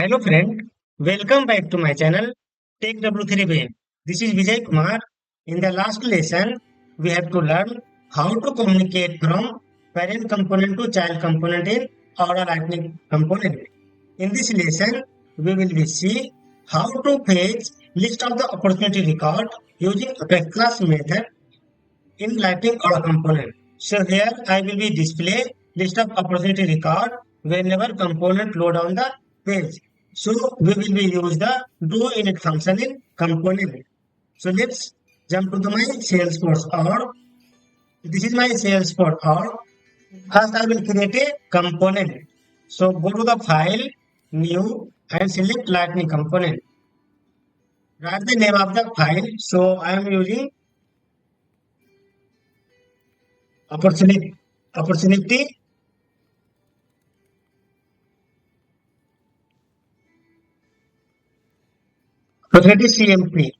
Hello friend, welcome back to my channel Take W3 Web. This is Vijay Kumar. In the last lesson, we have to learn how to communicate from parent component to child component in Aura Lightning component. In this lesson, we will be see how to fetch list of the opportunity record using Apex class method in Lightning Aura component. So here I will be display list of opportunity record whenever component load on the page. So we will be use the do init function in component. So let's jump to the my Salesforce or this is my Salesforce or first I will create a component. So go to the file, new and select Lightning component. Write the name of the file. So I am using opportunity CMP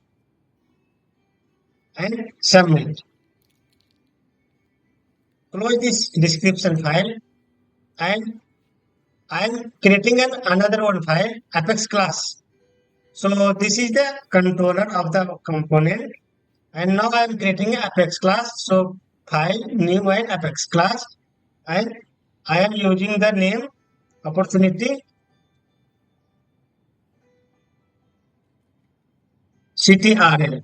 and submit. Close this description file and I am creating another one file Apex class. So this is the controller of the component and now I am creating an Apex class. So file new and Apex class and I am using the name opportunity CTRL.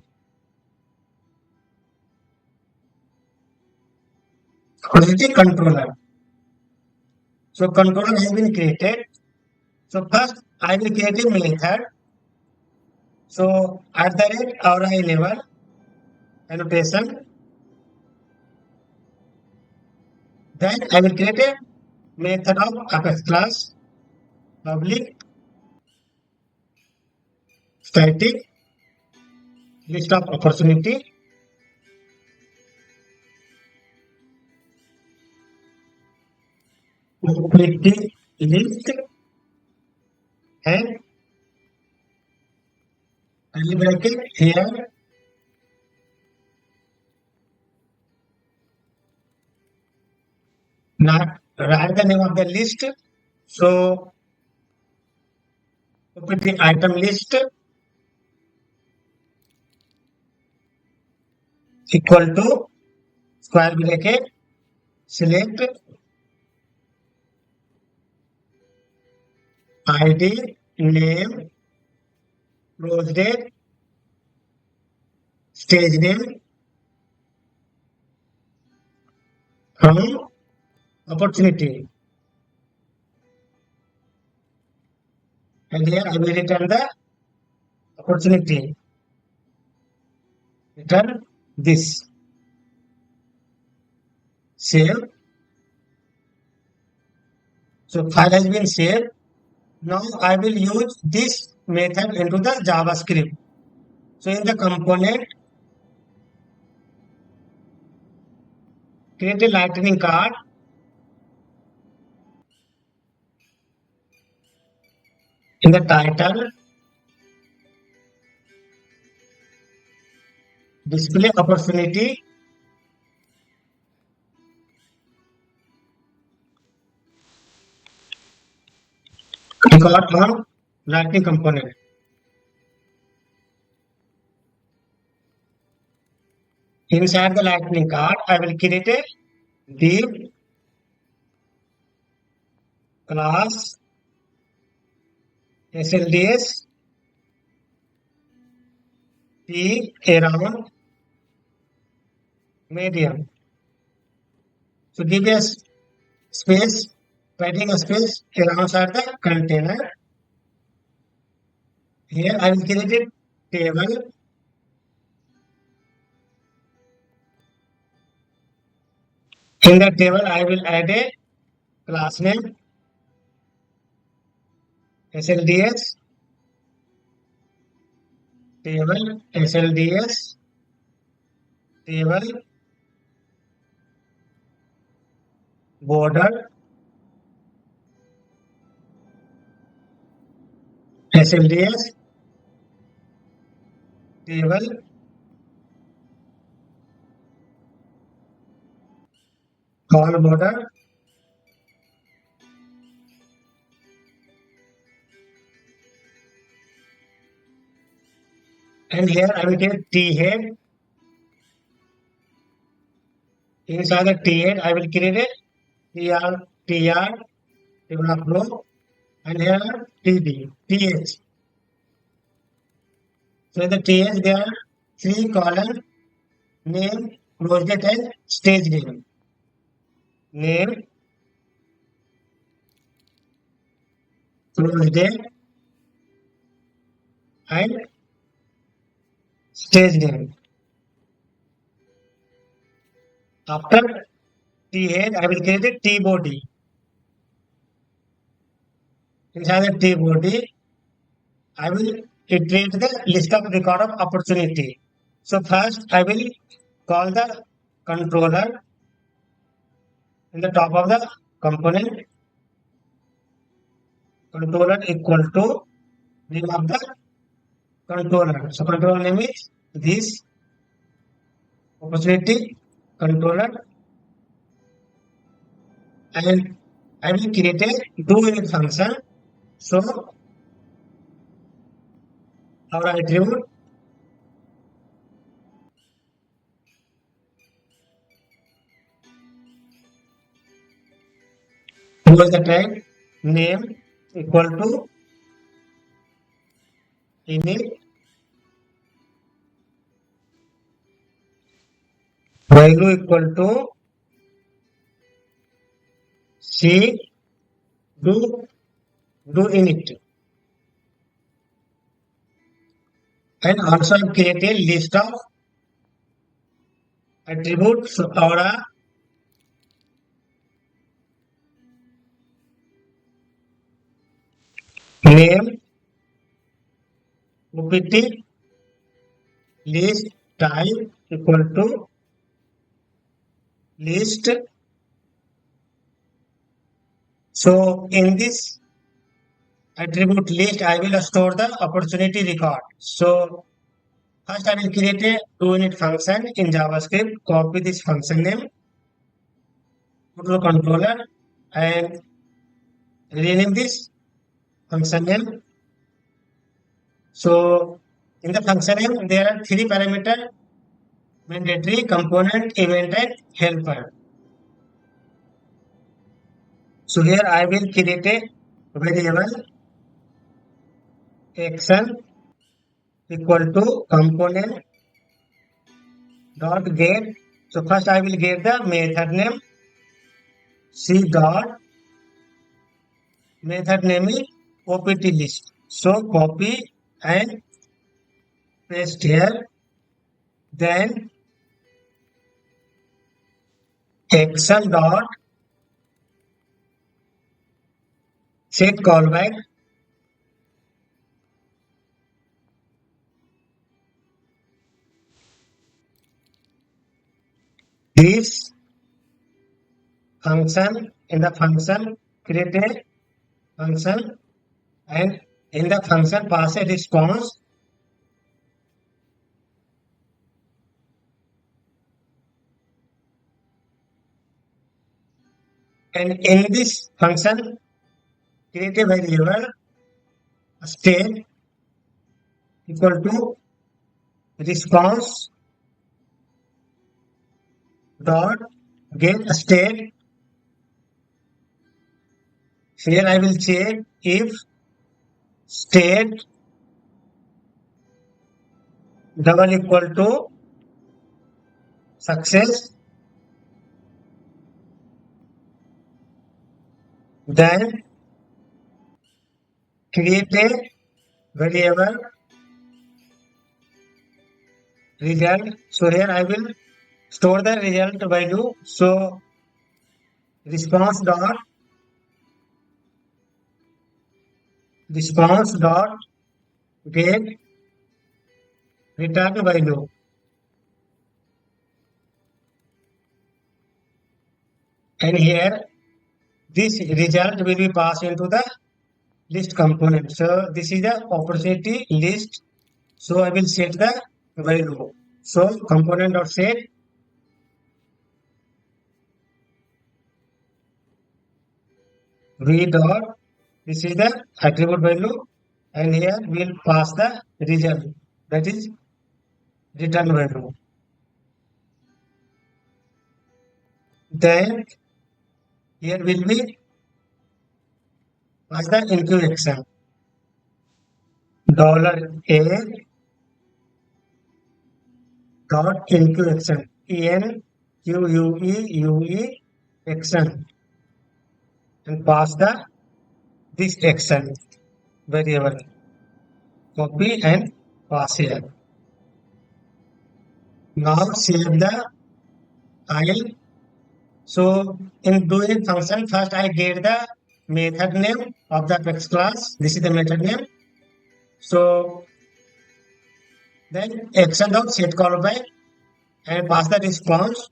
Opportunity controller. So controller has been created. So first I will create a method. So at the rate aura level annotation, then I will create a method of Apex class public static list of opportunity opportunity list and curly bracket here. Now write the name of the list. So put the item list equal to square bracket select ID name close date stage name from opportunity and here I will return the opportunity. Return this. Save. So file has been saved. Now I will use this method into the JavaScript. So in the component, create a lightning card. In the title, display opportunity. Record on lightning component. Inside the lightning card, I will create a div class SLDS P around medium. So give a space, padding a space alongside the container. Here I will create a table. In the table, I will add a class name SLDS table SLDS table border SLDS table call border and here I will get T head. Inside the T head, I will create a TR, table of row, and here TD, TH. So in the TH, there are three columns: name, close date, and stage name. Name, close date, and stage name. After T head, I will create a T body. Inside the T body, I will iterate the list of record of opportunity. So first, I will call the controller in the top of the component. Controller equal to name of the controller. So controller name is this opportunity controller, and I will create a do-unit function. So our attribute was the type name equal to init value equal to c do init, and also create a list of attributes or a name opt list type equal to list. So in this attribute list, I will store the opportunity record. So first I will create a do-unit function in JavaScript, copy this function name, go to the controller and rename this function name. So in the function name, there are three parameters: mandatory, component, event, and helper. So here I will create a variable action equal to component dot get. So first I will get the method name. C dot method name is opt list. So copy and paste here. Then action dot set callback. This function in the function create a function, and in the function pass a response. And in this function create a variable state equal to response dot get state. Here I will check if state double equal to success, then create a variable result. So here I will store the result value. So response dot get return value. And here this result will be passed into the list component. So this is the opportunity list. So I will set the value. So component dot set v dot, this is the attribute value, and here we will pass the result. that is return value. Then here will be what's the enqueue action. $A dot enqueue action. ENQUEUE action, and pass the this action variable. Copy and pass here. Now save the file. So in doing function, first I get the method name of the Apex class. This is the method name. So then action dot set callback and pass the response.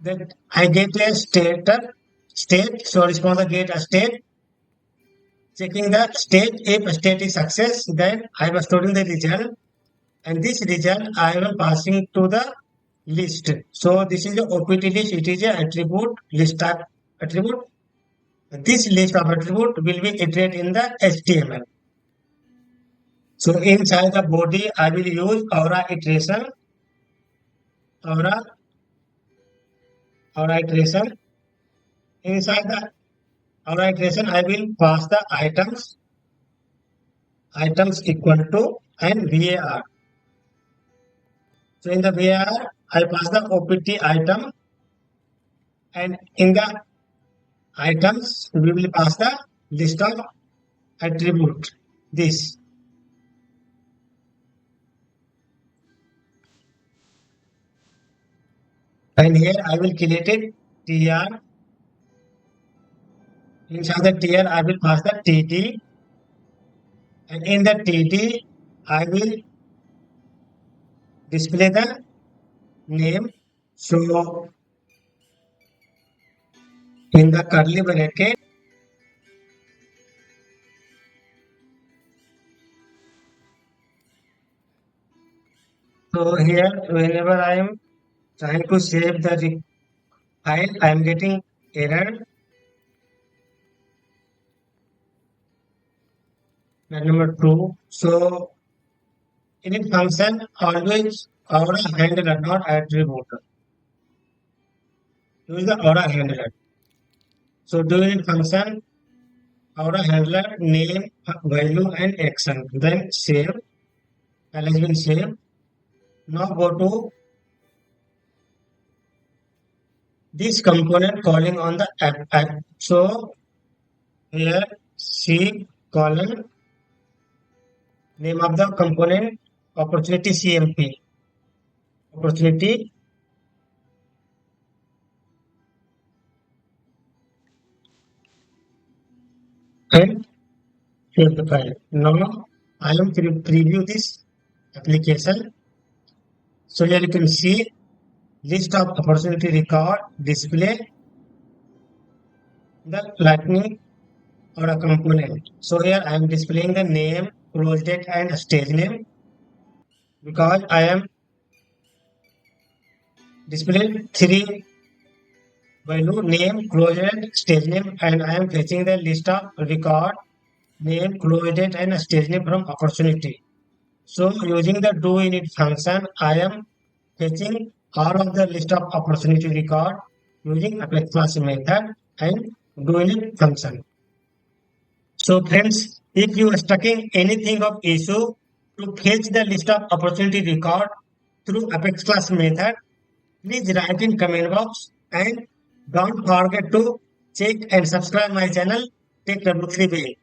Then I get a state. So response get a state. Checking the state. If state is success, then I was storing the result, and this result I am passing to the list. So this is the OPT list. It is a attribute list type attribute. This list of attribute will be iterated in the HTML. So inside the body, I will use Aura iteration. Aura iteration. Inside the Aura iteration, I will pass the items equal to and var. So in the var, I pass the OPT item, and in the items, we will pass the list of attribute. This. And here I will create it tr. Inside the tr, I will pass the td, and in the td, I will display the name. So in the curly bracket, so here whenever I am trying to save the file, I am getting error. Number 2. So init function always Aura handler, not attribute. Use the Aura handler. So do init function Aura handler name, value, and action. Then save. File has been saved. Now go to this component calling on the app. So here C colon name of the component opportunity CMP. Opportunity and save the file. Now I am preview this application. So here you can see list of opportunity record display the lightning or a component. So here I am displaying the name, close date, and stage name because I am displaying 3 value name, close date, stage name, and I am fetching the list of record name, close date, and stage name from opportunity. So using the do init function, I am fetching all of the list of opportunity record using Apex class method and do init function. So friends, if you are stuck in anything of issue to fetch the list of opportunity record through Apex class method, please write in comment box and don't forget to check and subscribe my channel TechW3Way.